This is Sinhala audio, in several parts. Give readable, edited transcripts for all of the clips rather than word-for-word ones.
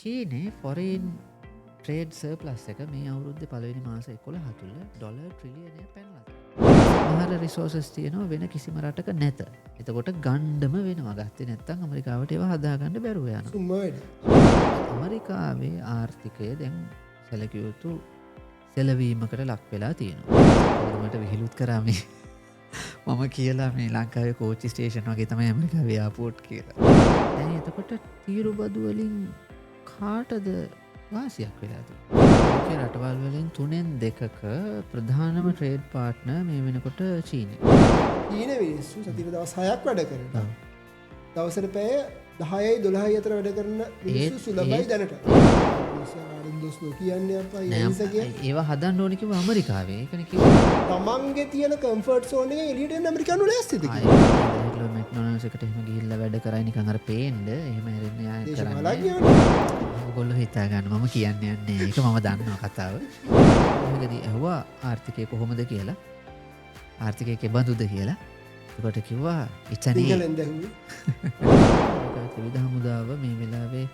චීනේ ෆොරේන් ට්‍රේඩ් සර්ප්ලස් එක මේ අවුරුද්ධ පලවෙනි මාස 11 තුළ ඩොලර් ට්‍රිලියනය පැනලා මහර රිසෝසස් තියනවා වෙන කිසිම රටක නැත. එතකොට ගණ්ඩම වෙනවා ගත්තේ නැත්තම් ඇමරිකාවට ඒවා හදාගන්න බැරුව යනවා. ඇමරිකාවේ ආර්ථිකය දැන් සැලකියයුතු සෙලවීමකට ලක් වෙලා තියෙනවා. මට විහිලුත් කරාමේ මම කියලා මේ ලංකාවේ කෝච්චි ස්ටේෂන් වගේ තමයි ඇමරිකාවේ එයාපෝට් කියලා. දැන් එතකොට තීරු බදුවලින් කාටද වාසියක් වෙලාද? රටවල් වලින් 3/2 ප්‍රධානම ට්‍රේඩ් පාර්ට්නර් මේ වෙනකොට චීනය. චීන මිනිස්සු සතියට දවස් 6ක් වැඩ කරනවා. දවසට පැය 10යි 12යි අතර වැඩ කරන මිනිස්සු සුලභයි දැනට. ඒවා හදන්න ඕන කිව්ව ඇමරිකාවේ. ඒකනේ කිව්වේ. තමන්ගේ තියෙන කම්ෆර්ට් සෝන් එකේ එළියට එන්න ඇමරිකානු ලෑස්තිද කියලා. මැක්ඩොනල්ඩ්ස් එකට එහෙම ගිහිල්ලා වැඩ කරයි නිකන් අර පේන්න එහෙම හැරෙන්න ආයෙත් කරන්නේ. ඔයගොල්ලෝ හිතා ගන්න මම කියන්නේ නැහැ. ඒක මම දන්නවා කතාව. මොකදදී ඇහුවා ආර්ථිකය කොහොමද කියලා. ආර්ථිකය කෙබඳුද කියලා. ඒකට කිව්වා ඉච්චනේ. ඉංගලෙන්ද ඇහුවේ. විවිධ හමුදාව මේ වෙලාවේ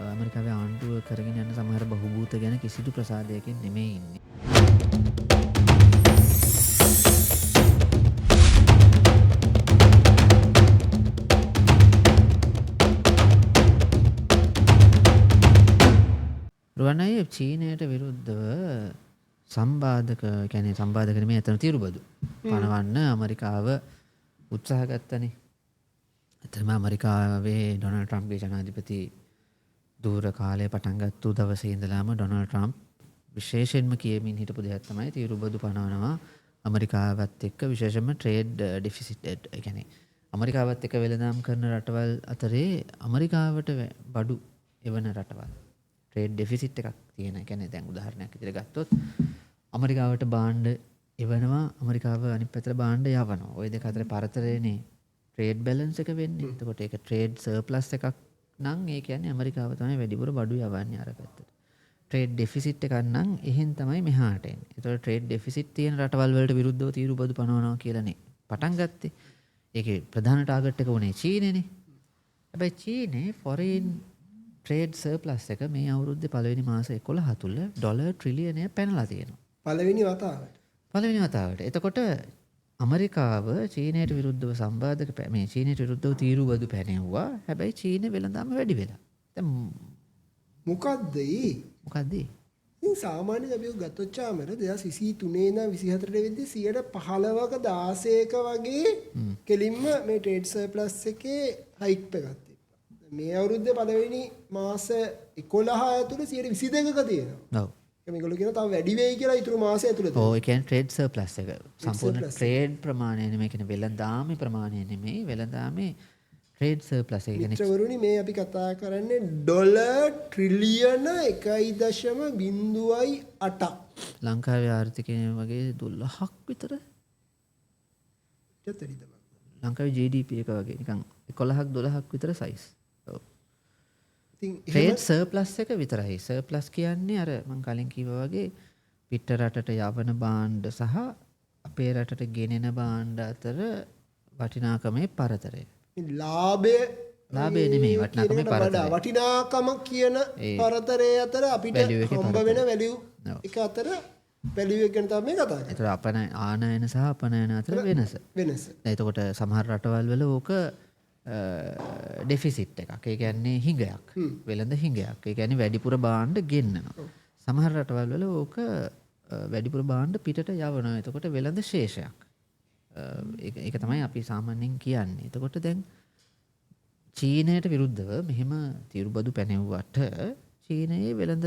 ඇමරිකාවේ ආණ්ඩුව කරගෙන යන සමහර බහුබූත ගැන කිසිදු ප්‍රසාදයකින් නෙමෙයි ඉන්නේ. රුවනයි චීනයට විරුද්ධව සම්බාධක කියන්නේ සම්බාධක නෙමෙයි අතන තීරුබදු පනවන්න ඇමරිකාව උත්සාහ ගත්තනේ. ඇත්තටම ඇමරිකාවේ ඩොනල්ඩ් ට්‍රම්ප්ගේ ජනාධිපති දූර කාලය පටන් ගත්තු දවසේ ඉඳලාම ඩොනල්ඩ් ට්‍රම්ප් විශේෂයෙන්ම කියමින් හිටපු දෙයක් තමයි තීරුබදු පනවනවා ඇමරිකාවත් එක්ක විශේෂයෙන්ම ට්‍රේඩ් ඩෙෆිසිට් ඒ කියන්නේ ඇමරිකාවත් එක්ක වෙළඳාම් කරන රටවල් අතරේ ඇමරිකාවට බඩු එවන රටවල් ට්‍රේඩ් ඩෙෆිසිට් එකක් තියෙන. ඒ කියන්නේ දැන් උදාහරණයක් විදිහට ගත්තොත් ඇමරිකාවට භාණ්ඩ එවනවා ඇමරිකාව අනිත් පැත්තට භාණ්ඩ යවනවා. ওই දෙක අතර පරතරයනේ ට්‍රේඩ් බැලන්ස් එක වෙන්නේ. එතකොට ඒක ට්‍රේඩ් සර්ප්ලස් එකක් නම් ඒ කියන්නේ ඇමරිකාව තමයි වැඩිපුර බඩු යවන්නේ අර පැත්තට. ට්‍රේඩ් ඩෙෆිසිට් එකක් නම් එහෙන් තමයි මෙහාට එන්නේ. ඒතකොට ට්‍රේඩ් ඩෙෆිසිට් තියෙන රටවල් වලට විරුද්ධව තීරුබදු පනවනවා කියලානේ පටන් ගත්තේ. ඒකේ ප්‍රධාන ටාගට් එක උනේ චීනේනේ. හැබැයි චීනේ ෆොරේන් ට්‍රේඩ් සර්ප්ලස් එක මේ අවුරුද්දේ පළවෙනි මාස 11 තුළ ඩොලර් ට්‍රිලියනය පැනලා තියෙනවා. පළවෙනි වතාවට. එතකොට ඇමරිකාව චීනයට විරුද්ධව සම්බාධක මේ චීනයට විරුද්ධව තීරුබදු පැනෙව්වා. හැබැයි චීනේ වෙළඳාම වැඩි වෙලා. දැන් මොකද්ද ඒ? ඉතින් සාමාන්‍යයෙන් අපි ගත්තොත් චාමර 2023 ඉඳන් 24 වෙනිදා 15ක 16ක වගේ කෙලින්ම මේ ට්‍රේඩ් සර්ප්ලස් එකේ හයික් එකක් තිබ්බා. මේ අවුරුද්දේ පළවෙනි මාස 11 ඇතුළේ 22ක තියෙනවා. ඔව්. මේගොල්ලෝ කියන තව වැඩි වෙයි කියලා ඊතුරු මාසය ඇතුළත. ඔව් ඒ කියන්නේ ට්‍රේඩ් සර්ප්ලස් එක. සම්පූර්ණ ට්‍රේඩ් ප්‍රමාණය නෙමෙයි කියන්නේ වෙළඳාමේ ප්‍රමාණය නෙමෙයි වෙළඳාමේ ට්‍රේඩ් සර්ප්ලස් එක කියන්නේ. මිත්‍රවරුනි මේ අපි කතා කරන්නේ ඩොලර් ට්‍රිලියන 1.08ක්. ලංකාවේ ආර්ථිකය වගේ 12ක් විතර. ලංකාවේ GDP එක වගේ නිකන් 11ක් 12ක් විතර සයිස්. ට්‍රේඩ් සර්ප්ලස් එක විතරයි. සර්ප්ලස් කියන්නේ අර මම කලින් කිව්වා වගේ පිට රටට යවන භාණ්ඩ සහ අපේ රටට ගෙනෙන භාණ්ඩ අතර වටිනාකමේ පරතරය. ලාභය නෙමෙයි වටිනාකමේ පරතරය. වටිනාකම කියන පරතරය අතර අපිට හම්බ වෙන වැලියු එක අතර වැලියු එක ගැන තමයි කතා කරන්නේ. ඒතර ආනයන සහ අපනයන අතර වෙනස. එතකොට සමහර රටවල් වල ඕක ඩෙෆිසිට් එකක්. ඒ කියන්නේ හිඟයක්. වෙළඳ හිඟයක්. ඒ කියන්නේ වැඩිපුර භාණ්ඩ ගෙන්නනවා. සමහර රටවල් වල ඕක වැඩිපුර භාණ්ඩ පිටට යවනවා. එතකොට වෙළඳ ශේෂයක්. ඒක තමයි අපි සාමාන්‍යයෙන් කියන්නේ. එතකොට දැන් චීනයට විරුද්ධව මෙහෙම තීරුබදු පැනෙව්වට චීනයේ වෙළඳ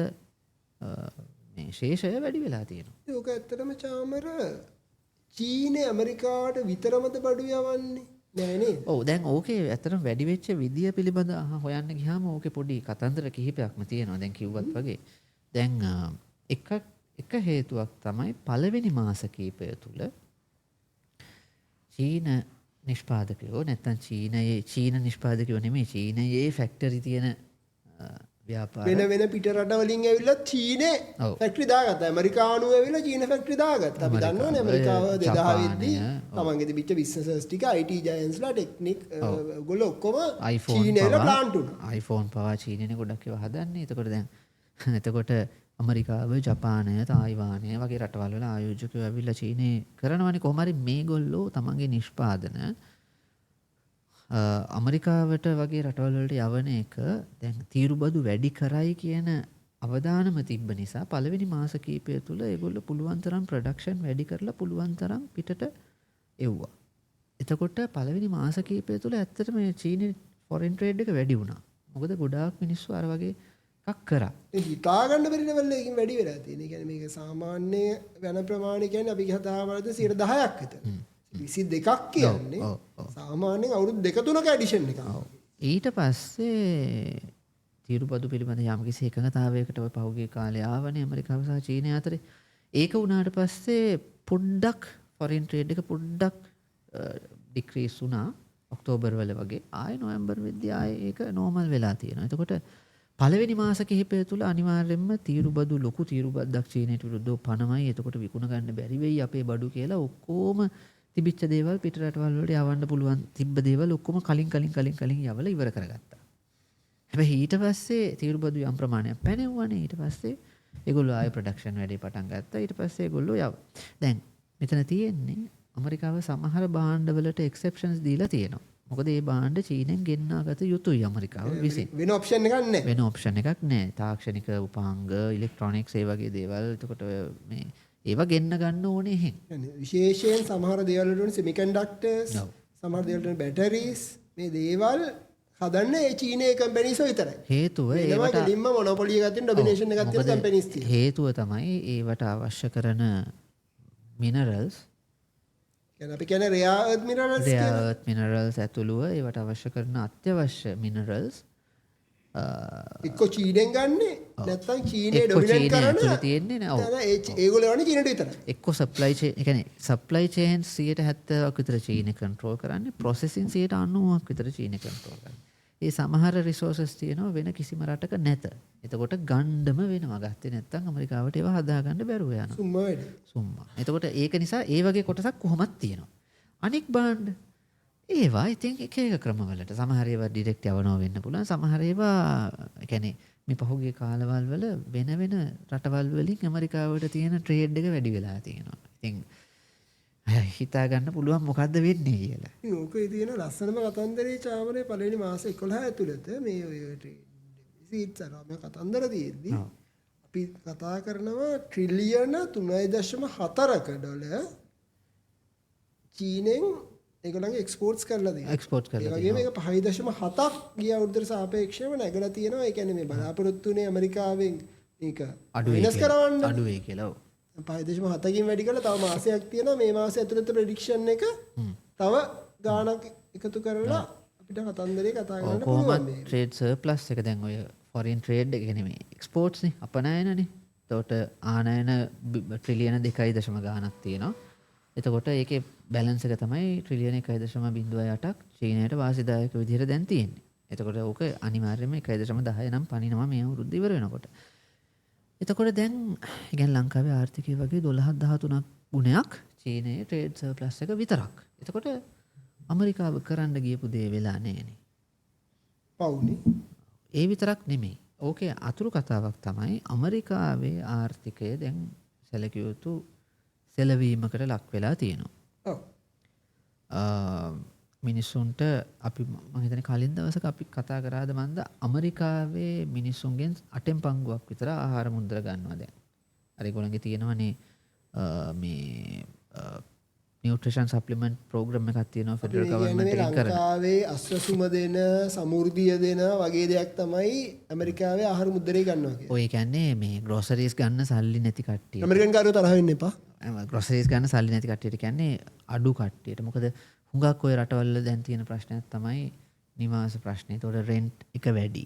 මේ ශේෂය වැඩි වෙලා තියෙනවා. ඒක ඇත්තටම චාමර චීනේ ඇමරිකාවට විතරමද බඩු යවන්නේ? නෑ නේද? ඔව් දැන් ඕකේ ඇත්තටම වැඩි වෙච්ච විදිය පිළිබඳ හොයන්න ගියාම ඕකේ පොඩි කතන්දර කිහිපයක්ම තියෙනවා. දැන් කිව්වත් වගේ. දැන් එක හේතුවක් තමයි පළවෙනි මාස කීපය තුල චීන නිෂ්පාදකයෝ නැත්තම් චීන නිෂ්පාදකයෝ නෙමෙයි චීනයේ ෆැක්ටරි තියෙන ව්‍යාපාර වෙන පිට රටවලින් ඇවිල්ලා චීනේ ඔව්. ෆැක්ටරි දාගත්තා. ඇමරිකානු ඇවිල්ලා චීන ෆැක්ටරි දාගත්තා. අපි දන්නවනේ ඇමරිකාව 2000 වෙද්දී තමන්ගේ තිබිච්ච බිස්නසස් ටික IT ජයන්ට්ස්ලා ටෙක්නික් ඔයගොල්ලෝ ඔක්කොම චීනේ වල ප්ලාන්ට් උනා. iPhone පවා චීනේනේ ගොඩක් ඒවා හදන්නේ. එතකොට දැන් එතකොට ඇමරිකාව, ජපානය, තායිවානය වගේ රටවල් වල ආයෝජකයෝ ඇවිල්ලා චීනේ කරනවානේ කොහොම හරි මේගොල්ලෝ තමන්ගේ නිෂ්පාදන ඇමරිකාවට වගේ රටවල් වලට යවන එක දැන් තීරුබදු වැඩි කරයි කියන අවදානම තිබ්බ නිසා පළවෙනි මාස කිහිපය තුළ ඒගොල්ලෝ පුළුවන් තරම් ප්‍රොඩක්ෂන් වැඩි කරලා පුළුවන් තරම් පිටට එව්වා. එතකොට පළවෙනි මාස කිහිපය තුළ ඇත්තටම මේ චීනේ ෆොරෙන් ට්‍රේඩ් එක වැඩි වුණා. මොකද ගොඩාක් මිනිස්සු අර වගේ එකක් කරා. ඒ හිතා ගන්න බැරි ලෙවල් එකකින් වැඩි වෙලා තියෙන. ඒ කියන්නේ මේක සාමාන්‍ය වෙන ප්‍රමාණය කියන්නේ අපි හිතාවලද 10%ක් විතර. 22ක් කියන්නේ සාමාන්‍යයෙන් අවුරුදු 2-3ක ඇඩිෂන් එකක්. ඊට පස්සේ තීරුබදු පිළිබඳ යම්කිසි එකඟතාවයකට ඔය පහුගිය කාලේ ආවනේ ඇමරිකාව සහ චීනය අතරේ. ඒක වුණාට පස්සේ පොඩ්ඩක් ෆොරින් ට්‍රේඩ් එක පොඩ්ඩක් ඩික්‍රීස් වුණා ඔක්තෝබර් වල වගේ. ආයේ නොවැම්බර් වෙද්දී ආයේ ඒක නෝමල් වෙලා තියෙනවා. එතකොට පළවෙනි මාස කිහිපය තුළ අනිවාර්යයෙන්ම තීරුබදු ලොකු තීරුබද්දක් චීනයට විරුද්ධව පනමයි. එතකොට විකුණ ගන්න බැරි වෙයි අපේ බඩු කියලා ඔක්කොම තිබිච්ච දේවල් පිට රටවල් වලට යවන්න පුළුවන් තිබ්බ දේවල් ඔක්කොම කලින් යවලා ඉවර කරගත්තා. හැබැයි ඊට පස්සේ තීරුබදු යම් ප්‍රමාණයක් පැනෙවුවානේ. ඊට පස්සේ ඒගොල්ලෝ ආයෙ ප්‍රොඩක්ෂන් වැඩේ පටන් ගත්තා. ඊට පස්සේ ඒගොල්ලෝ දැන් මෙතන තියෙන්නේ ඇමරිකාව සමහර භාණ්ඩ වලට එක්සෙප්ෂන්ස් දීලා තියෙනවා. මොකද මේ භාණ්ඩ චීනෙන් ගෙන්නාගත යුතුයි ඇමරිකාව විසින්. වෙන ඔප්ෂන් එකක් නැහැ. වෙන ඔප්ෂන් එකක් නැහැ. තාක්ෂණික උපාංග, ඉලෙක්ට්‍රොනික්ස් ඒ වගේ දේවල්. එතකොට මේ ඒවා ගෙන්න ගන්න ඕනේ එහෙන්. විශේෂයෙන් සමහර දේවල් වලට සෙමිකන්ඩක්ටර්ස්, සමහර දේවල් වලට බැටරිස් මේ දේවල් හදන්නේ ඒ චීනයේ කම්පැනිස් විතරයි. හේතුව ඒවට ගෙලින්ම මොනොපොලි එකක් තියෙන ඩොමිනේෂන් එකක් තියෙන කම්පැනිස් තියෙනවා. හේතුව තමයි ඒවට අවශ්‍ය කරන මිනරල්ස් අපි කියන්නේ රෙයා අර්ත් මිනරල්ස් රෙයා අර්ත් මිනරල්ස් ඇතුළුව ඒවට අවශ්‍ය කරන අත්‍යවශ්‍ය මිනරල්ස් එක්ක චීනෙන් ගන්නේ නැත්නම් චීනේ ඩොමිනේට් කරන තියෙන්නේ නෑ. ඔව්. ඒගොල්ලෝ වනේ චීනට විතරයි. එක්ක සප්ලයි චේන්, ඒ කියන්නේ සප්ලයි චේන් 70%ක් විතර චීනේ කන්ට්‍රෝල් කරන්නේ, ප්‍රොසෙසින් 90%ක් විතර චීනේ කන්ට්‍රෝල් කරන්නේ. ඒ සමහර රිසෝසස් තියෙනවා වෙන කිසිම රටක නැත. එතකොට ගණ්ඩම වෙනවා. ගත්තේ නැත්නම් ඇමරිකාවට ඒවා හදාගන්න බැරුව යනවා. සුම්මා වැඩි. සුම්මා. එතකොට ඒක නිසා ඒ වගේ කොටසක් කොහොමද තියෙනවා. අනික් භාණ්ඩ ඒවා ඉතින් එක ක්‍රමවලට සමහර ඒවා ඩිරෙක්ට් යවනවා වෙන්න පුළුවන්. සමහර ඒවා يعني මේ පහුගිය කාලවල වල වෙන රටවල් වලින් ඇමරිකාවට තියෙන ට්‍රේඩ් එක වැඩි වෙලා තියෙනවා. ඉතින් හිතා ගන්න පුළුවන් මොකද්ද වෙන්නේ කියලා. ඉතින් ඕකේ තියෙන ලස්සනම කතන්දරේ චාමරේ පළවෙනි මාස 11 ඇතුළත මේ ඔය ට්‍රේඩ් මේ කතන්දර තියෙද්දි අපි කතා කරනවා ට්‍රිලියන 3.4ක ඩොලර් චීනෙන් ඒගොල්ලන්ගේ එක්ස්පෝර්ට්ස් කරලා තියෙනවා. එක්ස්පෝර්ට් කරලා තියෙනවා. ඒ වගේම මේක 5.7ක් ගිය අවුරුද්දට සාපේක්ෂව නැගලා තියෙනවා. ඒ කියන්නේ මේ බලාපොරොත්තු වෙන්නේ ඇමරිකාවෙන් මේක වෙනස් කරවන්න අඩු වෙයි කියලා. 5.7කින් වැඩි කරලා තව මාසයක් තියෙනවා. මේ මාසය ඇතුළත ප්‍රෙඩික්ෂන් එක තව ගාණක් එකතු කරලා අපිට කතන්දරේ කතා කරන්න පුළුවන්. කොහොමද ට්‍රේඩ් සර්ප්ලස් එක දැන් ඔය ෆොරින් ට්‍රේඩ් එක කියන්නේ මේ එක්ස්පෝර්ට්ස් නේ අපනයනනේ. එතකොට ආනයන ට්‍රිලියන 2.0 ගාණක් තියෙනවා. එතකොට ඒකේ බැලන්ස් එක තමයි ට්‍රිලියන 1.08ක් චීනයට වාසිදායක විදිහට දැන් තියෙන්නේ. එතකොට ඕක අනිවාර්යයෙන්ම 1.10 නම් පනිනවා මේ අවුරුද්ද ඉවර වෙනකොට. එතකොට දැන් يعني ලංකාවේ ආර්ථිකය වගේ 12-13ක් ගුණයක් චීනයේ ට්‍රේඩ් සර්ප්ලස් එක විතරක්. එතකොට ඇමරිකාව කරන්න ගියපු දේ වෙලා නැහැනේ. පවුනේ. ඒ විතරක් නෙමෙයි. ඕකේ අතුරු කතාවක් තමයි ඇමරිකාවේ ආර්ථිකය දැන් සැලකිය යුතු සෙලවීමකට ලක් වෙලා තියෙනවා. ඔව්. මිනිස්සුන්ට අපි මම හිතන්නේ කලින් දවසක අපි කතා කරාද මන්ද ඇමරිකාවේ මිනිස්සුන්ගෙන් 8න් පංගුවක් විතර ආහාර මුද්‍ර ගන්නවා දැන්. අර ඒගොල්ලන්ගේ තියෙනවනේ මේ නියුට්‍රිෂන් සප්ලිමන්ට් ප්‍රෝග්‍රෑම් එකක් තියෙනවා ෆෙඩරල් ගවර්න්මන්ට් එකෙන් කරන. ලංකාවේ අස්වැසුම දෙන, සමෘද්ධිය දෙන වගේ දෙයක් තමයි ඇමරිකාවේ ආහාර මුද්‍රේ ගන්නවා කියන්නේ. ඔය කියන්නේ මේ ග්‍රොසරිස් ගන්න සල්ලි නැති කට්ටිය. ඇමරිකන් කාරයෝ තරහ වෙන්න එපා. ග්‍රොසරිස් ගන්න සල්ලි නැති කට්ටියට කියන්නේ අඩු කට්ටියට. මොකද හුඟක් ඔය රටවල දැන් තියෙන ප්‍රශ්නයක් තමයි නිවාස ප්‍රශ්නේ. ඒතකොට රෙන්ට් එක වැඩි.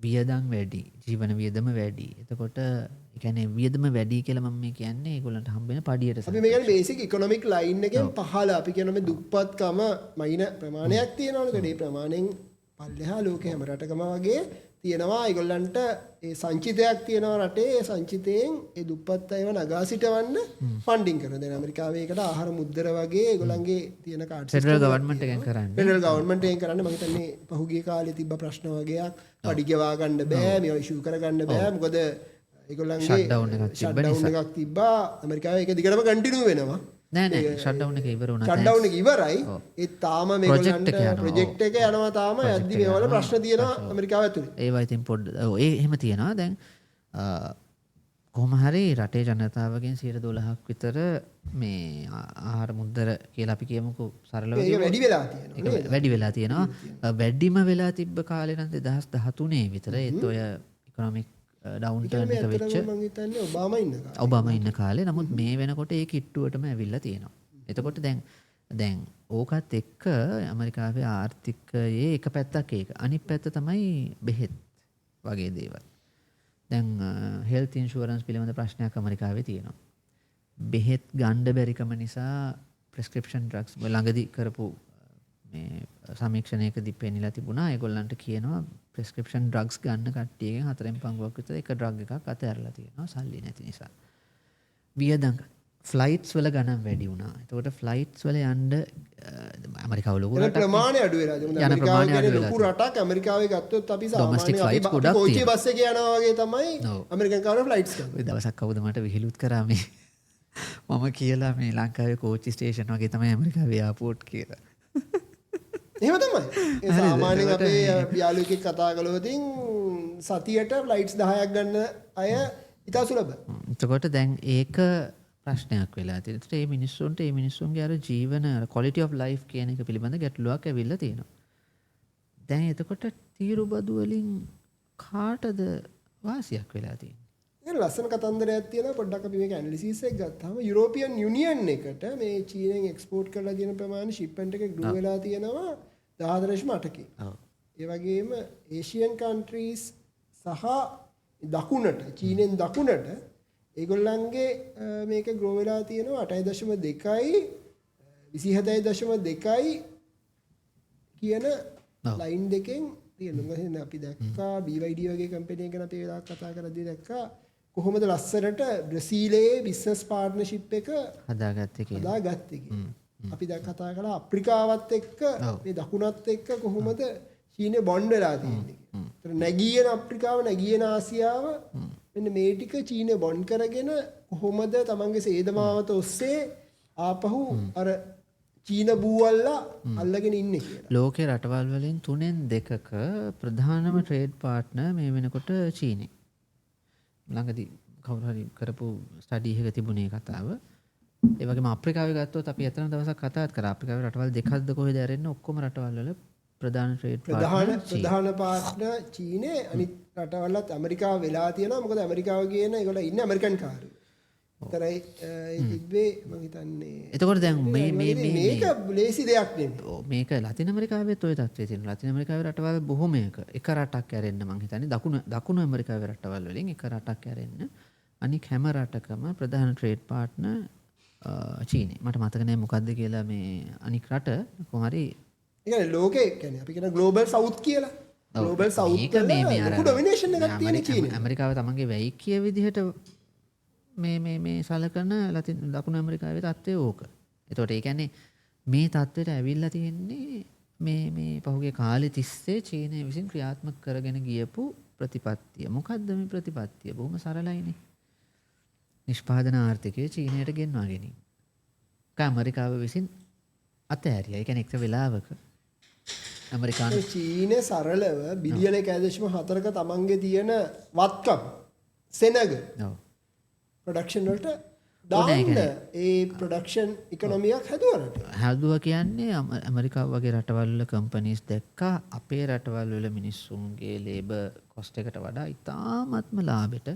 වියදම් වැඩි. ජීවන වියදම වැඩි. එතකොට ඒ කියන්නේ වියදම වැඩි කියලා මම මේ කියන්නේ ඒගොල්ලන්ට හම්බෙන පඩියට. අපි මේ කියන්නේ බේසික් ඉකොනොමික් ලයින් එකෙන් පහළ අපි කියන මේ දුප්පත්කම මයින ප්‍රමාණයක් තියෙනවනේ. ඒ ප්‍රමාණයෙන් පල්ලෙහා ලෝකේ හැම රටකම වගේ තියෙනවා ඒගොල්ලන්ට ඒ සංචිතයක් තියෙනවා රටේ ඒ සංචිතයෙන් ඒ දුප්පත් අයව නගා සිටවන්න ෆන්ඩින් කරනවා. දැන් ඇමරිකාවේ ඒකට ආහාර මුද්දර වගේ ඒගොල්ලන්ගේ තියෙන කාඩ් ෆෙඩරල් ගවර්න්මන්ට් එකෙන් කරන්නේ. ෆෙඩරල් ගවර්න්මන්ට් එකෙන් කරන්නේ මම හිතන්නේ පහුගිය කාලේ තිබ්බ ප්‍රශ්න වගේක් පඩි ගෙවා ගන්න බෑ මේවා ඉෂුව කර ගන්න බෑ මොකද ඒගොල්ලන්ගේ ෂට්ඩවුන් එකක් තිබ්බා ඇමරිකාවේ ඒක දිගටම කන්ටිනියු වෙනවා. නෑ ෂට්ඩවුන් එක ඉවර වුණා. ෂට්ඩවුන් එක ඉවරයි. ඒ තාම මේගොල්ලන්ට ප්‍රොජෙක්ට් එක යනවා තාම යද්දි මේවල ප්‍රශ්න තියෙනවා ඇමරිකාව ඇතුලේ. ඒවා ඉතින් පොඩ්ඩ ඔව් ඒ එහෙම තියෙනවා. දැන් කොහොම හරි රටේ ජනතාවගෙන් 12% විතර මේ ආහාර මුද්දර කියලා අපි කියමුකෝ සරලව ඒක වැඩි වෙලා තියෙනවා. වැඩි වෙලා තියෙනවා. වැඩිම වෙලා තිබ්බ කාලේ නම් 2013 විතර ඒත් ඔය ඉකොනොමික් ඩවුන් ටර්න් එක වෙච්ච මම හිතන්නේ ඔබාමා ඉන්න කාලේ. ඔබාමා ඉන්න කාලේ. නමුත් මේ වෙනකොට ඒ කිට්ටුවටම ඇවිල්ලා තියෙනවා. එතකොට දැන් ඕකත් එක්ක ඇමරිකාවේ ආර්ථිකයේ එක පැත්තක් ඒක. අනිත් පැත්ත තමයි බෙහෙත් වගේ දේවල්. දැන් හෙල්ත් ඉන්ෂුරන්ස් පිළිබඳ ප්‍රශ්නයක් ඇමරිකාවේ තියෙනවා. බෙහෙත් ගන්න බැරිකම නිසා ප්‍රෙස්ක්‍රිප්ෂන් ඩ්‍රග්ස් ළඟදී කරපු මේ සමීක්ෂණයකදී පෙන්නලා තිබුණා ඒගොල්ලන්ට කියනවා ප්‍රෙස්ක්‍රිප්ෂන් ඩ්‍රග්ස් ගන්න කට්ටියගෙන් 4/5ක් විතර එක ඩ්‍රග් එකක් අතහැරලා තියෙනවා සල්ලි නැති නිසා. වියදම් ෆ්ලයිට්ස් වල ගණන් වැඩි වුණා. එතකොට ෆ්ලයිට්ස් වල යන්න ඇමරිකාව ලොකු රටක් ප්‍රමාණය අඩු වෙලා තියෙනවා. ඇමරිකාව කියන්නේ ලොකු රටක්. ඇමරිකාවේ ගත්තොත් අපි සාමාන්‍යයෙන් අපි කෝච්චිය බස් එකේ යනවා වගේ තමයි ඇමරිකන් කාර් ෆ්ලයිට්ස් ගන්න. ඔය දවසක් කවුද මට විහිළුත් කරා මේ මම කියලා මේ ලංකාවේ කෝච්චි ස්ටේෂන් වගේ තමයි ඇමරිකාවේ එයාපෝට් කියලා. එහෙම තමයි. ඒ සාමාන්‍යයෙන් අපේ යාළුවෙක් කතා කළොත් සතියට ෆ්ලයිට්ස් 10ක් ගන්න අය ඉතා සුලභ. එතකොට දැන් ඒක ප්‍රශ්නයක් වෙලා තියෙනවා. ඒ මිනිස්සුන්ට ඒ මිනිස්සුන්ගේ අර ජීවන quality of life කියන එක පිළිබඳ ගැටලුවක් ඇවිල්ලා තියෙනවා. දැන් එතකොට තීරුබදු වලින් කාටද වාසියක් වෙලා තියෙන්නේ? ඒක ලස්සන කතන්දරයක් තියෙනවා. පොඩ්ඩක් අපි මේක ඇනලිසිස් එක ගත්තාම යුරෝපියන් යුනියන් එකට මේ චීනෙන් එක්ස්පෝර්ට් කරලා තියෙන ප්‍රමාණය ෂිප්මන්ට් එක ග්‍රෝ වෙලා තියෙනවා 14.8කින්. ඒ වගේම ඒෂියන් කන්ට්‍රීස් සහ දකුණට චීනෙන් දකුණට ඒගොල්ලන්ගේ මේක ග්‍රෝ වෙලා තියෙනවා 8.2යි 27.2යි කියන ලයින් දෙකෙන් තියෙනවා. අපි දැක්කා BYD වගේ කම්පැනි එකක් අපි වෙලාවක් කතා කරද්දී දැක්කා කොහොමද ලස්සනට බ්‍රසීලයේ බිස්නස් පාර්ට්නර්ෂිප් එක හදාගත්තේ කියලා. අපි දැන් කතා කළා අප්‍රිකාවත් එක්ක මේ දකුණත් එක්ක කොහොමද චීනේ බොන්ඩ් වෙලා තියෙන්නේ. ඒතර නැගියන අප්‍රිකාව නැගියන ආසියාව මෙන්න මේ ටික චීනේ බොන්ඩ් කරගෙන කොහොමද තමන්ගේ සේදමාවත ඔස්සේ ආපහු අර චීන බූවල්ලා අල්ලගෙන ඉන්නේ කියලා. ලෝකේ රටවල් වලින් 3/2ක ප්‍රධානම ට්‍රේඩ් පාර්ට්නර් මේ වෙනකොට චීනේ. ළඟදී කවුරු හරි කරපු ස්ටඩි එකක තිබුණේ කතාව. ඒ වගේම අප්‍රිකාවේ ගත්තොත් අපි අතන දවසක් කතාත් කරා. අප්‍රිකාවේ රටවල් දෙකක්ද කොහෙද ඇරෙන්නේ ඔක්කොම රටවල් වල ප්‍රධාන ට්‍රේඩ් ප්‍රධාන පාර්ට්නර් චීනේ අනිත් රටවල්ලත් ඇමරිකාව වෙලා තියෙනවා. මොකද ඇමරිකාව කියන ඒගොල්ලෝ ඉන්නේ ඇමරිකන් කාර්යය. ඒතරයි තිබ්බේ මම හිතන්නේ. එතකොට දැන් මේක ලේසි දෙයක් නෙමෙයි. මේක ලතින් ඇමරිකාවෙත් ওই තත්ත්වයේ තියෙනවා. ලතින් ඇමරිකාවේ රටවල් බොහොමයක එක රටක් ඇරෙන්න මම හිතන්නේ දකුණු ඇමරිකාවේ රටවල් වලින් එක රටක් ඇරෙන්න අනික හැම රටකම ප්‍රධාන ට්‍රේඩ් පාර්ට්නර් චීනේ. මට මතක නැහැ මොකද්ද කියලා මේ අනික් රට කොහොම හරි ඒ කියන්නේ ලෝකේ කියන්නේ අපි කියන ග්ලෝබල් සවුත් කියලා. ග්ලෝබල් සවුත් වල ලොකු ඩොමිනේෂන් එකක් තියෙන චීනේ. ඇමරිකාව තමන්ගේ වැයිකිය විදිහට මේ සලකන දකුණු ඇමරිකාවේ තත්ත්වය ඕක. එතකොට ඒ කියන්නේ මේ තත්ත්වයට ඇවිල්ලා තියෙන්නේ මේ පහුගිය කාලෙ තිස්සේ චීනය විසින් ක්‍රියාත්මක කරගෙන ගියපු ප්‍රතිපත්තිය. මොකද්ද මේ ප්‍රතිපත්තිය? බොහොම සරලයිනේ. නිෂ්පාදන ආර්ථිකය චීනයට ගෙන්වා ගැනීම. ඇමරිකාව විසින් අතෑරියා. ඒ කියන්නේ එක්ක වෙලාවක ඇමරිකානු චීනේ සරලව බිලියන 1.4ක තමන්ගේ තියෙන වත්කම් සෙනග ප්‍රොඩක්ෂන් වලට දාන්න ඒ ප්‍රොඩක්ෂන් ඉකොනොමියක් හැදුවා කියන්නේ ඇමරිකාව වගේ රටවල් වල කම්පනීස් දැක්කා අපේ රටවල් වල මිනිස්සුන්ගේ ලේබර් කොස්ට් එකට වඩා ඉතාමත්ම ලාභෙට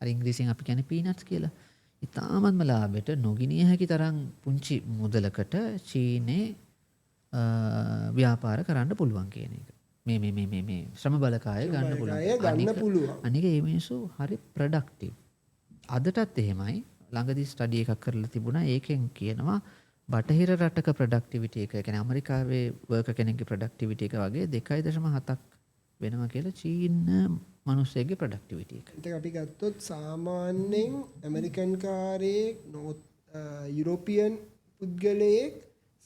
අර ඉංග්‍රීසියෙන් අපි කියන්නේ පීනට්ස් කියලා ඉතාමත්ම ලාභෙට නොගිනිය හැකි තරම් පුංචි මුදලකට චීනේ ව්‍යාපාර කරන්න පුළුවන් කියන එක. මේ ශ්‍රම බලකාය ගන්න පුළුවන්. අනික මේ මිනිස්සු හරි ප්‍රොඩක්ටිව්. අදටත් එහෙමයි. ළඟදී ස්ටඩි එකක් කරලා තිබුණා. ඒකෙන් කියනවා බටහිර රටක ප්‍රොඩක්ටිවිටි එක කියන්නේ ඇමරිකාවේ වර්කර් කෙනෙක්ගේ ප්‍රොඩක්ටිවිටි එක වගේ 2.7ක් වෙනවා කියලා චීන මිනිස්සෙගේ ප්‍රොඩක්ටිවිටි එක. ඒක අපි ගත්තොත් සාමාන්‍යයෙන් ඇමරිකන් කාරයෙක් යුරෝපියන් පුද්ගලයෙක්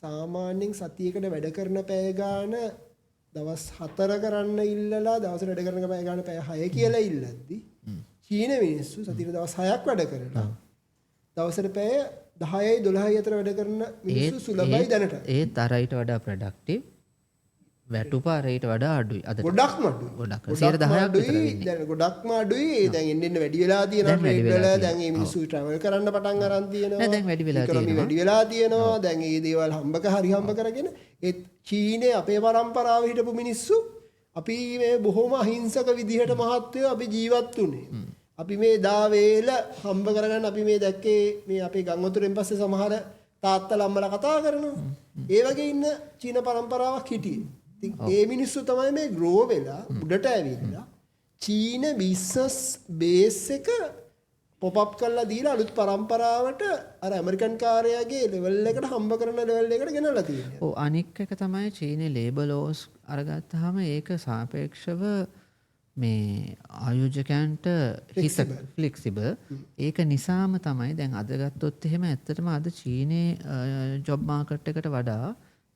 සාමාන්‍යයෙන් සතියකට වැඩ කරන පැය ගාන දවස් 4 කරන්න ඉල්ලලා දවසට වැඩ කරන පැය ගාන පැය 6 කියලා ඉල්ලද්දි චීන මිනිස්සු සතියට දවස් 6ක් වැඩ කරලා දවසට පැය 10යි 12යි අතර වැඩ කරන මිනිස්සු සුලභයි දැනට. ඒත් අරයිට වඩා ප්‍රොඩක්ටිව් වැටුප අරයිට වඩා අඩුයි. අද ගොඩක්ම අඩුයි. ගොඩක් 10%ක් විතර වෙන්නේ. දැන් ගොඩක්ම අඩුයි. දැන් එන්න වැඩි වෙලා තියෙනවා ට්‍රේඩ් වල. දැන් මේ මිනිස්සු ට්‍රැවල් කරන්න පටන් අරන් තියෙනවා. නෑ දැන් වැඩි වෙලා තියෙනවා. වැඩි වෙලා තියෙනවා. දැන් මේ දේවල් හරි හම්බ කරගෙන ඒ චීනේ අපේ පරම්පරාවේ හිටපු මිනිස්සු අපි මේ බොහොම අහිංසක විදිහට මහත්වෝ අපි ජීවත් වුණේ. අපි මේ දා වේල හම්බ කරගන්න අපි මේ දැක්කේ මේ අපේ ගම් වතුරෙන් පස්සේ සමහර තාත්තලා අම්මලා කතා කරනවා. ඒ වගේ ඉන්න චීන පරම්පරාවක් හිටියේ. ඉතින් ඒ මිනිස්සු තමයි මේ ග්‍රෝ වෙලා උඩට ඇවිල්ලා චීන බිස්නස් බේස් එක පොප් අප් කරලා දීලා අලුත් පරම්පරාවට අර ඇමරිකන් කාර්යයගේ ලෙවල් එකට හම්බ කරන ලෙවල් එකට ගෙනල්ලා තියෙනවා. ඔව් අනික් එක තමයි චීනේ ලේබර් ලෝස් අරගත්තාම ඒක සාපේක්ෂව මේ ආයෝජකයන්ට හිත ෆ්ලෙක්සිබල්. ඒක නිසාම තමයි දැන් අද ගත්තොත් එහෙම ඇත්තටම අද චීනේ ජොබ් මාකට් එකට වඩා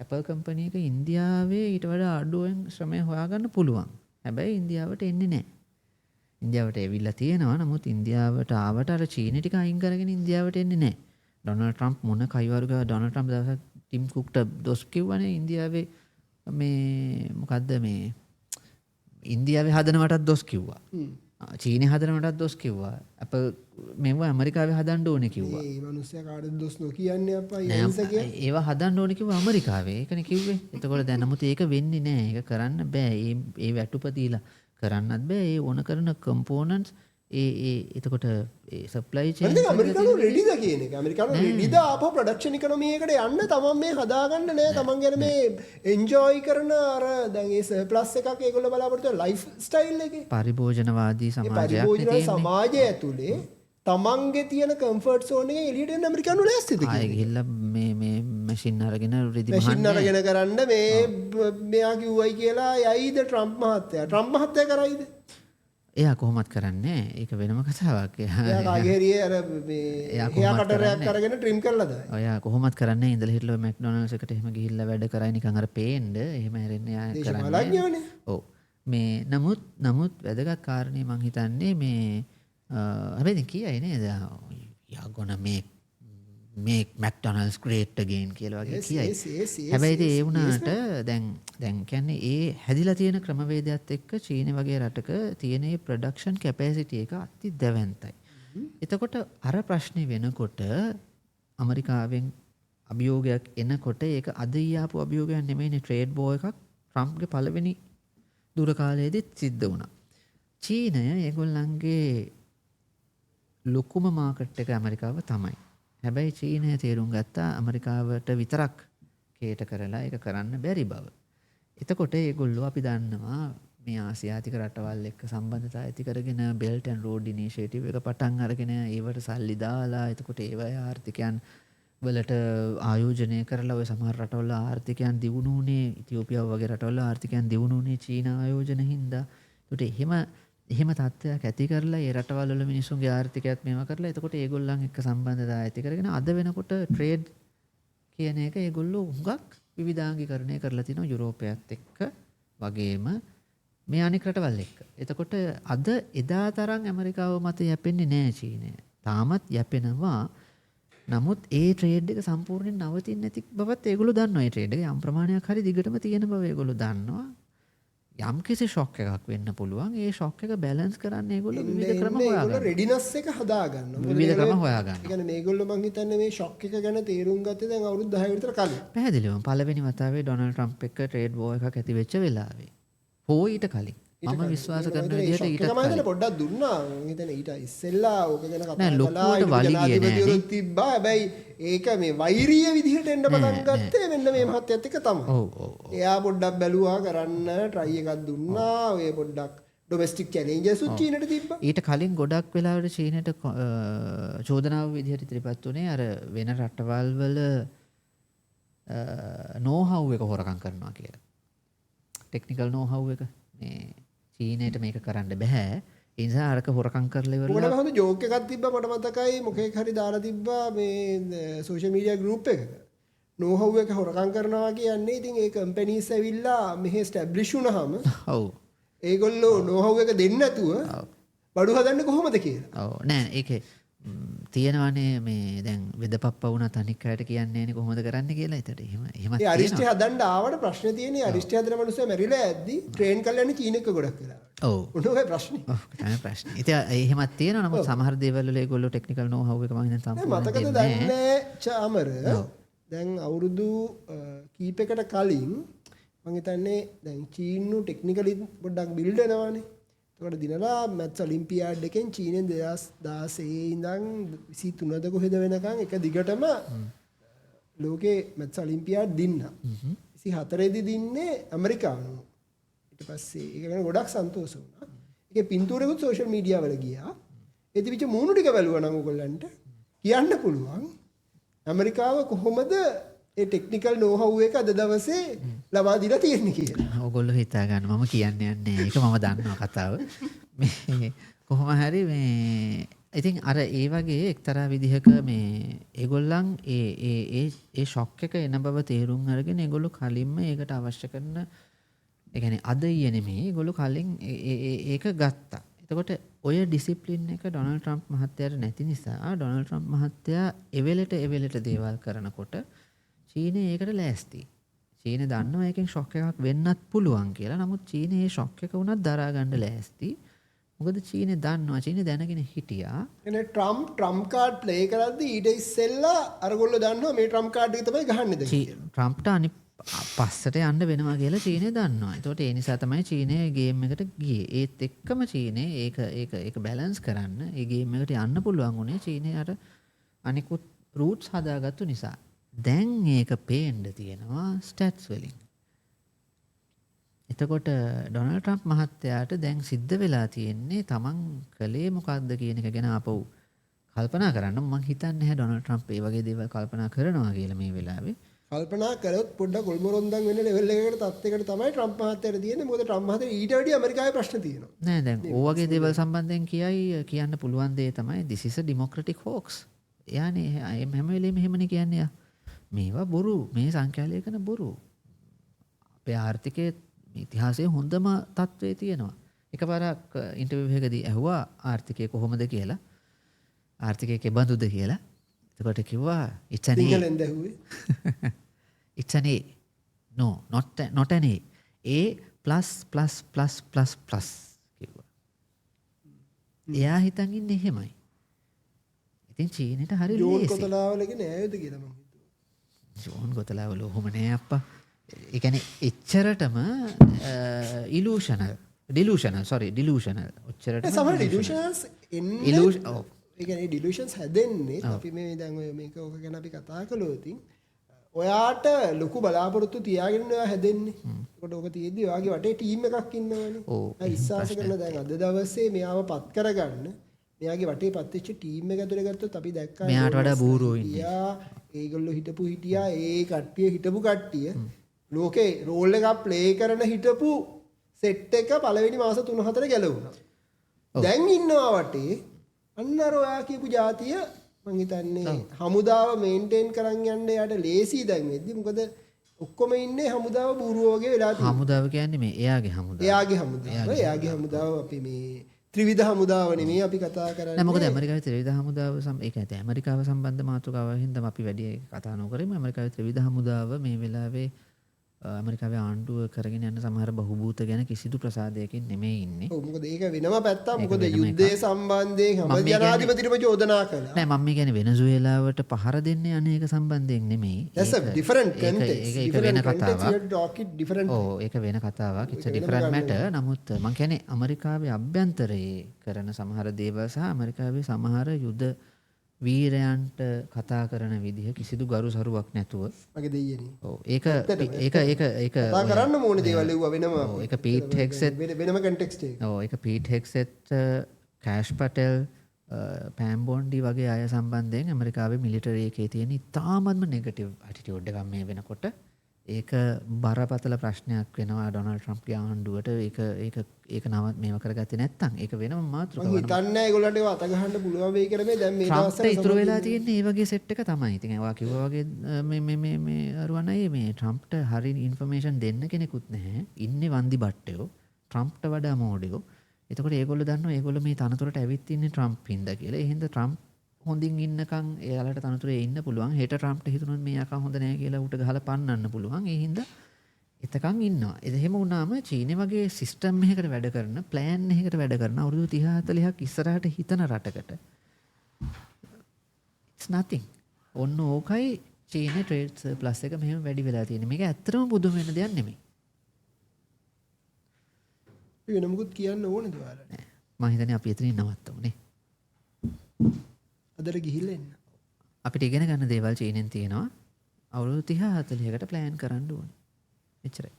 Apple කම්පැනි එක ඉන්දියාවේ ඊට වඩා අඩුවෙන් ශ්‍රමය හොයාගන්න පුළුවන්. හැබැයි ඉන්දියාවට එන්නේ නැහැ. ඉන්දියාවට ඇවිල්ලා තියෙනවා. නමුත් ඉන්දියාවට ආවට අර චීන ටික අයින් කරගෙන ඉන්දියාවට එන්නේ නැහැ. ඩොනල්ඩ් ට්‍රම්ප් මොන කයිවරු ගාව ඩොනල්ඩ් ට්‍රම්ප් දවසක් ටිම් කුක්ට දොස් කිව්වනේ ඉන්දියාවේ මේ මොකද්ද මේ ඉන්දියාවේ හදනවටත් දොස් කිව්වා. චීනේ හදනවටත් දොස් කිව්වා. Apple මෙව ඇමරිකාවේ හදන්න ඕනේ කිව්වා. මේ මිනිස්සයා කාටද දොස් නොකියන්නේ අප්පා අහිංසකයා. ඒවා හදන්න ඕනේ කිව්වා ඇමරිකාවේ. ඒකනේ කිව්වේ. එතකොට දැන් නමුත් ඒක වෙන්නේ නැහැ. ඒක කරන්න බෑ. ඒ වැටුප දීලා කරන්නත් බෑ. ඒ ඕන කරන කම්පෝනන්ට්ස් එතකොට ඒ සප්ලයි චේන් ඇමරිකානු රෙඩිද කියන එක. ඇමරිකානු රෙඩිද ආපහු ප්‍රොඩක්ෂන් ඉකොනොමි එකට යන්න තමන් මේ හදාගන්න නෑ. තමන් ගැන මේ එන්ජොයි කරන අර දැන් ඒ සර්ප්ලස් එකක් ඒගොල්ලෝ බලාපොරොත්තු වෙන ලයිෆ් ස්ටයිල් එකේ පරිභෝජනවාදී සමාජයක් පරිභෝජන සමාජය ඇතුලේ තමන්ගේ තියෙන කම්ෆර්ට් සෝන් එකෙන් එළියට එන්න ඇමරිකානු ලෑස්තිද කියලා. ආයෙ ගිහිල්ලා මේ මැෂින් අරගෙන රිදි මැෂින් අරගෙන කරන්න මේ මෙයා කිව්වයි කියලා යයිද ට්‍රම්ප් මහත්තයා. ට්‍රම්ප් මහත්තයා කරයිද? එයා කොහොමත් කරන්නේ ඒක වෙනම කතාවක්. එයා කාගේ හරි අර මේ එයා කටරයක් අරගෙන ට්‍රිම් කරලා දායි. ඔයා කොහොමත් කරන්නේ ඉඳලා හිටලා මැක්ඩොනල්ඩ්ස් එකට එහෙම ගිහිල්ලා වැඩ කරයි නිකන් අර පේන්න එහෙම හැරෙන්නේ එයා කරන්නේ. දේශපාලඥයෝනේ. ඔව්. මේ නමුත් වැදගත් කාරණේ මං හිතන්නේ මේ හැබැයි කියයි නේද යා gonna make McDonald's great again කියලා වගේ කියයි. හැබැයි ඒ වුණාට දැන් කියන්නේ ඒ හැදිලා තියෙන ක්‍රමවේදයත් එක්ක චීන වගේ රටක තියෙන ප්‍රොඩක්ෂන් කැපැසිටි එක අති දැවැන්තයි. එතකොට අර ප්‍රශ්නේ වෙනකොට ඇමරිකාවෙන් අභියෝගයක් එනකොට ඒක අද ඊයාපු අභියෝගයක් නෙමෙයිනේ ට්‍රේඩ් වෝ එකක් ට්‍රම්ප්ගේ පළවෙනි දුර කාලයේදීත් සිද්ධ වුණා. චීනය ඒගොල්ලන්ගේ ලොකුම මාකට් එක ඇමරිකාව තමයි. හැබැයි චීනය තේරුම් ගත්තා ඇමරිකාවට විතරක් කේට කරලා ඒක කරන්න බැරි බව. එතකොට ඒගොල්ලෝ අපි දන්නවා මේ ආසියාතික රටවල් එක්ක සම්බන්ධතා ඇති කරගෙන බෙල්ට් ඇන්ඩ් රෝඩ් ඉනිෂියේටිව් එක පටන් අරගෙන ඒවට සල්ලි දාලා එතකොට ඒවයි ආර්ථිකයන් වලට ආයෝජනය කරලා ඔය සමහර රටවල ආර්ථිකයන් දියුණු වුණේ ඉතියෝපියාව වගේ රටවල ආර්ථිකයන් දියුණු වුණේ චීන ආයෝජන හින්දා. ඒකට එහෙම තත්ත්වයක් ඇති කරලා ඒ රටවල් වල මිනිස්සුන්ගේ ආර්ථිකයත් මේවා කරලා එතකොට ඒගොල්ලන් එක්ක සම්බන්ධතාවය ඇති කරගෙන අද වෙනකොට ට්‍රේඩ් කියන එක ඒගොල්ලෝ හුඟක් විවිධාංගීකරණය කරලා තිනවා යුරෝපයත් එක්ක වගේම මේ අනික් රටවල් එක්ක. එතකොට අද එදා තරම් ඇමරිකාව මත යැපෙන්නේ නැහැ චීනය. තාමත් යැපෙනවා. නමුත් ඒ ට්‍රේඩ් එක සම්පූර්ණයෙන් නවතින්නේ නැති බවත් ඒගොල්ලෝ දන්නවා. ඒ ට්‍රේඩ් එක යම් ප්‍රමාණයක් හරි දිගටම තියෙන බව ඒගොල්ලෝ දන්නවා. යම් කිසි ෂොක් එකක් වෙන්න පුළුවන්. ඒ ෂොක් එක බැලන්ස් කරන්න ඒගොල්ලෝ විවිධ ක්‍රම හොයාගන්නවා. රෙඩිනස් එක හදාගන්නවා. විවිධ ක්‍රම හොයාගන්නවා. ඒ කියන්නේ මේගොල්ලෝ මං හිතන්නේ මේ ෂොක් එක ගැන තේරුම් ගත්තේ දැන් අවුරුදු 10 විතර කලින්. පැහැදිලිවම පළවෙනි වතාවේ ඩොනල්ඩ් ට්‍රම්ප් එක්ක ට්‍රේඩ් වෝ එකක් ඇති වෙච්ච වෙලාවේ. ඊට කලින් මම විශ්වාස කරන විදිහට ඊට කලින් පොඩ්ඩක් දුන්නා. මං හිතන්නේ ඊට ඉස්සෙල්ලා ඕක ගැන කතා නෑ ලොකුවට වලි ගියේ නෑ. තිබ්බා. හැබැයි ඒක මේ වෛරීය විදිහට එන්න පටන් ගත්තේ මෙන්න මේ මහත්යත් එක්ක තමයි. ඔව්. එයා පොඩ්ඩක් බැලුවා කරන්න try එකක් දුන්නා. ඔය පොඩ්ඩක් ඩොමෙස්ටික් චැලෙන්ජස් උත් චීනට තිබ්බා. ඊට කලින් ගොඩක් වෙලාවට චීනට චෝදනාව විදිහට ඉදිරිපත් වුණේ අර වෙන රටවල් වල නෝහව් එක හොරකම් කරනවා කියලා. ටෙක්නිකල් නෝහව් එක මේ චීනයට මේක කරන්න බෑ. ඒ නිසා අරක හොරකම් කරලා ඉවරලා මොකද හොඳ ජෝක් එකක් තිබ්බා මට මතකයි මොකෙක් හරි දාලා තිබ්බා මේ සෝෂල් මීඩියා ගෲප් එකක. නෝහව් එක හොරකම් කරනවා කියන්නේ ඉතින් ඒ කම්පැනිස් ඇවිල්ලා මෙහෙ ස්ටැබ්ලිෂ් වුණාම ඔව් ඒගොල්ලෝ නෝහව් එක දෙන්නේ නැතුව බඩු හදන්නේ කොහොමද කියලා. ඔව් නෑ ඒකේ තියෙනවානේ මේ දැන් වෙදපප්පා වුණත් අනික් අයට කියන්නේ නෑනේ කොහොමද කරන්න කියලා. ඒතට එහෙමත් ඒ අරිෂ්ටි හදන්න ආවට ප්‍රශ්නේ තියෙන්නේ අරිෂ්ටි හදන මිනිස්සු මැරිලා ඇද්දි ට්‍රේන් කරලා යන්නේ චීන එක ගොඩක් වෙලා. ඔව් උණෝගේ ප්‍රශ්නේ. ඔව් තමයි ප්‍රශ්නේ. ඉතින් එහෙමත් තියෙනවා. නමුත් සමහර දේවල් වල ඒගොල්ලෝ ටෙක්නිකල් නෝහව් එක මම හිතන්නේ සම්පූර්ණයෙන් මතකද දන්නේ චාමර දැන් අවුරුදු කීපයකට කලින් මම හිතන්නේ දැන් චීනු ටෙක්නිකලි පොඩ්ඩක් බිල්ඩ් වෙනවානේ. එතකොට දිනලා මැත්ස් ඔලිම්පියාඩ් එකෙන් චීනෙන් 2016 ඉඳන් 23ද කොහෙද වෙනකන් එක දිගටම ලෝකේ මැත්ස් ඔලිම්පියාඩ් දින්නා. 24 දී දින්නේ ඇමරිකානු. ඊට පස්සේ ඒක ගැන ගොඩක් සන්තෝෂ වුණා. ඒකේ පින්තූරෙකුත් සෝෂල් මීඩියා වල ගියා. ඒ තිබිච්ච මූණු ටික බැලුවා නම් ඔයගොල්ලන්ට කියන්න පුළුවන් ඇමරිකාව කොහොමද ඒ ටෙක්නිකල් නෝහව් එක අද දවසේ ලබා දීලා තියෙන්නේ කියලා. ඔයගොල්ලෝ හිතා ගන්න මම කියන්නේ නැහැ. ඒක මම දන්නවා කතාව. මේ කොහොම හරි මේ ඉතින් අර ඒ වගේ එක්තරා විදිහක මේ ඒගොල්ලන් ඒ ෂොක් එක එන බව තේරුම් අරගෙන ඒගොල්ලෝ කලින්ම ඒකට අවශ්‍ය කරන ඒ කියන්නේ අද ඊයේ නෙමෙයි ඒගොල්ලෝ කලින් ඒක ගත්තා. එතකොට ඔය ඩිසිප්ලින් එක ඩොනල්ඩ් ට්‍රම්ප් මහත්තයාට නැති නිසා ඩොනල්ඩ් ට්‍රම්ප් මහත්තයා එවෙලට දේවල් කරනකොට චීනය ඒකට ලෑස්ති. චීනය දන්නවා ඒකෙන් ෂොක් එකක් වෙන්නත් පුළුවන් කියලා. නමුත් චීනය ඒ ෂොක් එක වුණත් දරා ගන්න ලෑස්ති. මොකද චීනය දන්නවා චීනය දැනගෙන හිටියා. එනේ ට්‍රම්ප් කාඩ් ප්ලේ කරද්දී ඊට ඉස්සෙල්ලා අරගොල්ලෝ දන්නවා මේ ට්‍රම්ප් කාඩ් එක තමයි ගහන්නේ දැන්. ට්‍රම්ප්ට අනිත් පස්සට යන්න වෙනවා කියලා චීනය දන්නවා. ඒතකොට ඒ නිසා තමයි චීනය ගේම් එකට ගියේ. ඒත් එක්කම චීනය ඒක බැලන්ස් කරන්න ඒ ගේම් එකට යන්න පුළුවන් උනේ චීනය අර අනිකුත් රූට්ස් හදාගත්තු නිසා. දැන් ඒක පේන්න තියෙනවා ස්ටැට්ස් වලින්. එතකොට ඩොනල්ඩ් ට්‍රම්ප් මහත්තයාට දැන් සිද්ධ වෙලා තියෙන්නේ තමන් කළේ මොකක්ද කියන එක ගැන ආපහු කල්පනා කරන්න. මම හිතන්නේ නැහැ ඩොනල්ඩ් ට්‍රම්ප් ඒ වගේ දේවල් කල්පනා කරනවා කියලා මේ වෙලාවේ. කල්පනා කරොත් පොඩ්ඩක් ගොල්මොරොන්දන් වෙන්න ලෙවල් එකකට තත්යකට තමයි ට්‍රම්ප් මහත්තයාට තියෙන්නේ. මොකද ට්‍රම්ප් මහත්තයා ඊට වැඩිය ඇමරිකාවේ ප්‍රශ්න තියෙනවා. නෑ දැන් ඕ වගේ දේවල් සම්බන්ධයෙන් කියන්න පුළුවන් දේ තමයි this is a democratic hoax. එයානේ හැම වෙලේම එහෙමනේ කියන්නේ යා. මේවා බොරු මේ සංඛ්‍යාලේඛන බොරු. අපේ ආර්ථිකයේ ඉතිහාසයේ හොඳම තත්ත්වයේ තියෙනවා. එකපාරක් ඉන්ටර්විව් එකකදී ඇහුවා ආර්ථිකය කොහොමද කියලා. ආර්ථිකය කෙබඳුද කියලා. එතකොට කිව්වා it's an සිංහලෙන් දැහුවේ. it's an A. No, not an A. A plus කිව්වා. එයා හිතන් ඉන්නේ එහෙමයි. ඉතින් චීනෙට හරි ජෝන් ලේසි. කොතලාවලගේ නෑයුද කියලා මම හිතුවා. ජෝන් කොතලාවල ඔහොම නෑ අප්පා. ඒ කියන්නේ එච්චරටම delusional. ඔච්චරටම සමහර delusions එන්නේ ඒ කියන්නේ delusions හැදෙන්නේ අපි මේ දැන් ඔය මේක ඔක ගැන අපි කතා කළොත් ඔයාට ලොකු බලාපොරොත්තු තියාගෙන ඔයා හැදෙන්නේ. ඒකට ඔක තියෙද්දි ඔයාගේ වටේ ටීම් එකක් ඉන්නවනේ. ඔය විශ්වාස කරන දැන් අද දවසේ මෙයාව පත් කරගන්න මෙයාගේ වටේ පත් වෙච්ච ටීම් එක ඇතුලේ ගත්තොත් අපි දැක්කා මෙයාට වඩා බූරෝ ඉන්නේ. ඒගොල්ලෝ හිටියා ඒ කට්ටිය හිටපු කට්ටිය ලෝකේ රෝල් එකක් ප්ලේ කරන හිටපු සෙට් එක පළවෙනි මාස 3-4 ගැලවුණා. දැන් ඉන්නවා වටේ අන්න අර ඔයා කියපු જાතිය මං හිතන්නේ හමුදාව මේන්ටේන් කරන් යන්න යාට ලේසි දැන් වෙද්දි මොකද ඔක්කොම ඉන්නේ හමුදාව බූරුවෝ වගේ වෙලා තියෙනවා. හමුදාව කියන්නේ මේ එයාගේ හමුදාව. එයාගේ හමුදාව අපි මේ ත්‍රිවිධ හමුදාව නෙමෙයි අපි කතා කරන්නේ. නෑ මොකද ඇමරිකාවේ ත්‍රිවිධ හමුදාව ඒක ඇත ඇමරිකාව සම්බන්ධ මාතෘකාව හින්දා අපි වැඩි කතා නොකරමු. ඇමරිකාවේ ත්‍රිවිධ හමුදාව මේ වෙලාවේ ඇමරිකාවේ ආණ්ඩුව කරගෙන යන සමහර බහුබූත ගැන කිසිදු ප්‍රසාදයකින් නෙමෙයි ඉන්නේ. ඔව් මොකද ඒක වෙනම පැත්තක්. මොකද යුද්ධය සම්බන්ධයෙන් හැම ජනාධිපතිතුම චෝදනා කළා. නෑ මම කියන්නේ වෙනසුවේලාවට පහර දෙන්නේ අනේක සම්බන්ධයෙන් නෙමෙයි. That's a different context. ඒක වෙන කතාවක්. ඔව් ඒක වෙන කතාවක්. it's a different matter. නමුත් මම කියන්නේ ඇමරිකාවේ අභ්‍යන්තරයේ කරන සමහර දේවල් සහ ඇමරිකාවේ සමහර යුද වීරයන්ට කතා කරන විදිහ කිසිදු ගරු සරුවක් නැතුව මගේ දෙයියනේ. ඔව් ඒක කතා කරන්න ඕනේ දේවල් එවුවා වෙනම. ඔව් ඒක පීට් හෙග්සෙට් වෙනම කන්ටෙක්ස්ට් එක. ඔව් ඒක පීට් හෙග්සෙට් කෑෂ් පටෙල් පෑම්බෝන්ඩි වගේ අය සම්බන්ධයෙන් ඇමරිකාවේ මිලිටරි එකේ තියෙන ඉතාමත්ම නෙගටිව් ඇටිටියුඩ් එකක් මේ වෙනකොට ඒක බරපතල ප්‍රශ්නයක් වෙනවා ඩොනල්ඩ් ට්‍රම්ප්ගේ ආණ්ඩුවට ඒක නවත් මේව කරගත්තේ නැත්නම් ඒක වෙනම මාතෘකාවක්. මම හිතන්නේ ඒගොල්ලන්ට ඒව අත ගහන්න පුළුවන් වෙයි කියලා මේ දැන් මේ ට්‍රම්ප්ට ඉතුරු වෙලා තියෙන්නේ මේ වගේ සෙට් එක තමයි. ඉතින් ඔයා කිව්වා වගේ මේ අරුවනයි මේ ට්‍රම්ප්ට හරි ඉන්ෆර්මේෂන් දෙන්න කෙනෙකුත් නැහැ. ඉන්නේ වන්දි බට්ටයෝ. ට්‍රම්ප්ට වඩා මෝඩයෝ. එතකොට ඒගොල්ලෝ දන්නවා ඒගොල්ලෝ මේ තනතුරට ඇවිත් ඉන්නේ ට්‍රම්ප් හින්දා කියලා. ඒ හින්දා ට්‍රම්ප් හොඳින් ඉන්නකම් එයාලට තනතුරේ ඉන්න පුළුවන්. හෙට ට්‍රම්ප්ට හිතුනොත් මේ යකා හොඳ නැහැ කියලා උට ගහලා පන්නන්න පුළුවන්. ඒ හින්දා එතකන් ඉන්නවා. එහෙම වුණාම චීනේ වගේ සිස්ටම් එකකට වැඩ කරන, ප්ලෑන් එකකට වැඩ කරන අවුරුදු 30 40ක් ඉස්සරහට හිතන රටකට it's nothing. ඔන්න ඕකයි චීනේ ට්‍රේඩ් සර්ප්ලස් එක මෙහෙම වැඩි වෙලා තියෙන්නේ. මේක ඇත්තටම පුදුම වෙන දෙයක් නෙමෙයි. වෙන මොකුත් කියන්න ඕනේද ඔයාලට? නෑ. මම හිතන්නේ අපි එතනින් නවත්තමු නේ. අදට ගිහිල්ලා එන්න. අපිට ඉගෙන ගන්න දේවල් චීනෙන් තියෙනවා. අවුරුදු 30 40කට ප්ලෑන් කරන්න ඕනේ. එච්චරයි.